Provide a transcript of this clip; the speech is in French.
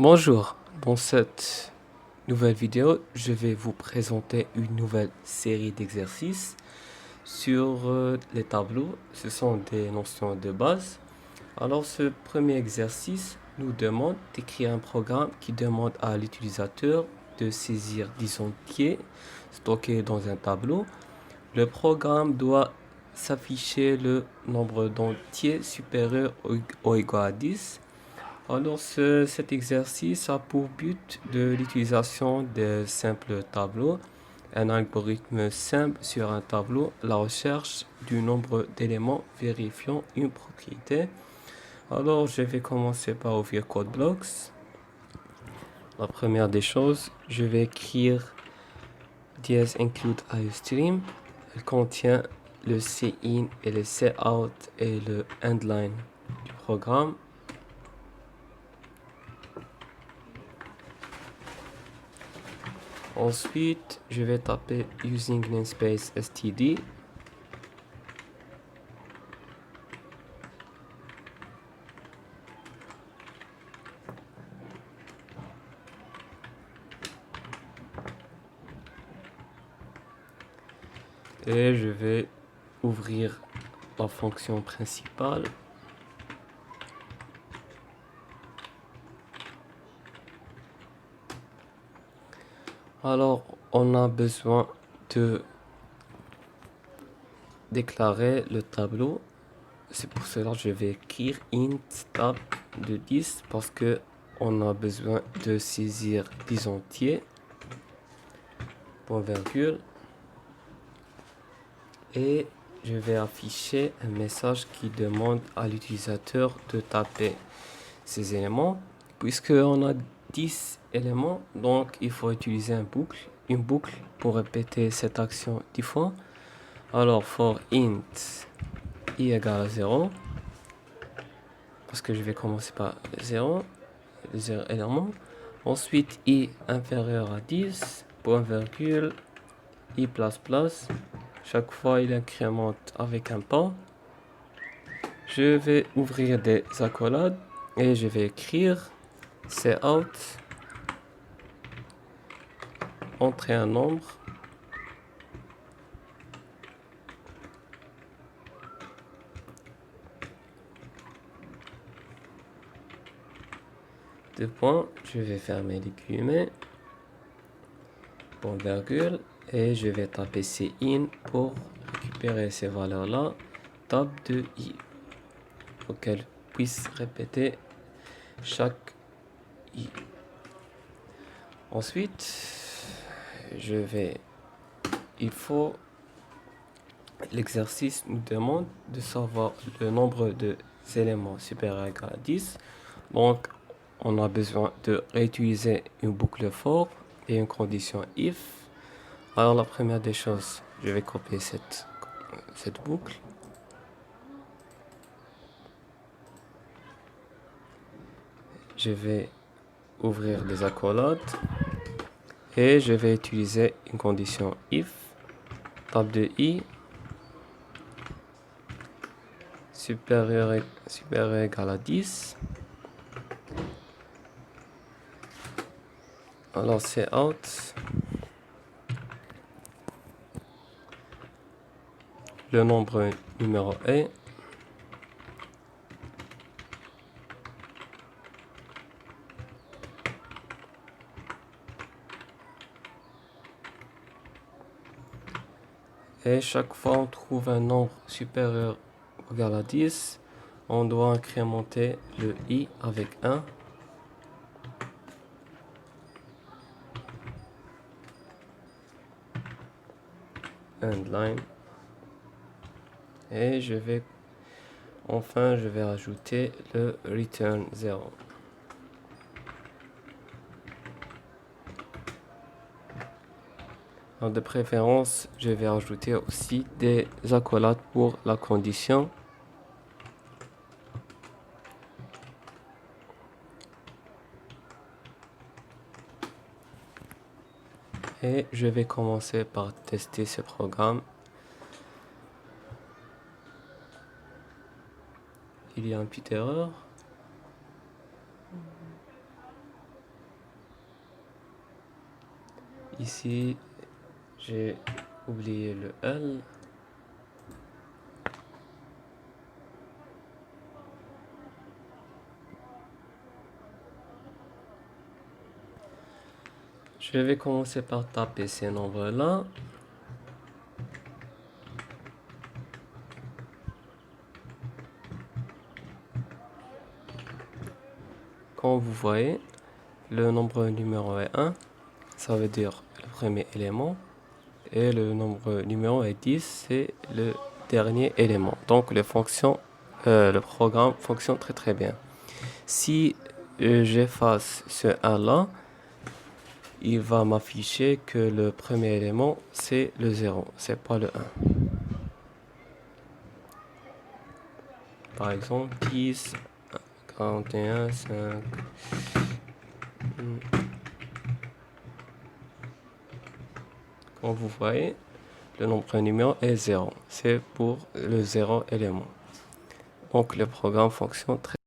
Bonjour, dans cette nouvelle vidéo, je vais vous présenter une nouvelle série d'exercices sur les tableaux. Ce sont des notions de base. Alors, ce premier exercice nous demande d'écrire un programme qui demande à l'utilisateur de saisir 10 entiers stockés dans un tableau. Le programme doit s'afficher le nombre d'entiers supérieur ou égal à 10. Alors, cet exercice a pour but de l'utilisation de simples tableaux, un algorithme simple sur un tableau, la recherche du nombre d'éléments vérifiant une propriété. Alors, je vais commencer par ouvrir CodeBlocks. La première des choses, je vais écrire DS include IOStream. Elle contient le cin et le cout et le endline du programme. Ensuite, je vais taper using namespace std. Et je vais ouvrir la fonction principale. Alors, on a besoin de déclarer le tableau. C'est pour cela que je vais écrire int tab de 10 parce que on a besoin de saisir 10 entiers. Point virgule. Et je vais afficher un message qui demande à l'utilisateur de taper ces éléments. Puisque on a 10 éléments, donc il faut utiliser une boucle pour répéter cette action 10 fois. Alors, for int i égale à 0, parce que je vais commencer par 0, 0 éléments. Ensuite, i inférieur à 10, point virgule, i plus plus. Chaque fois, il incrémente avec un pas. Je vais ouvrir des accolades et je vais écrire cout, entrer un nombre, deux points, je vais fermer les guillemets, point virgule, et je vais taper cin pour récupérer ces valeurs-là, tab de i, pour qu'elle puisse répéter chaque i. Ensuite, l'exercice nous demande de savoir le nombre de éléments supérieur ou égal à 10. Donc, on a besoin de réutiliser une boucle for et une condition if. Alors, la première des choses, je vais copier cette boucle. Je vais ouvrir des accolades et je vais utiliser une condition if, tab de i, supérieur ou égal à 10. Alors, cout, le nombre numéro est, et chaque fois on trouve un nombre supérieur ou égal à 10, on doit incrémenter le i avec 1. Endline. Et je vais ajouter le return 0. Alors de préférence, je vais ajouter aussi des accolades pour la condition. Et je vais commencer par tester ce programme. Il y a une petite erreur. Ici, j'ai oublié le L. Je vais commencer par taper ces nombres-là. Comme vous voyez, le nombre numéro est 1, ça veut dire le premier élément. Et le nombre numéro est 10, c'est le dernier élément. Donc le programme fonctionne très très bien. Si j'efface ce 1 là, il va m'afficher que le premier élément c'est le 0, c'est pas le 1. Par exemple 10, 41, 5. Comme vous voyez, le nombre numéro est 0. C'est pour le 0 élément. Donc le programme fonctionne très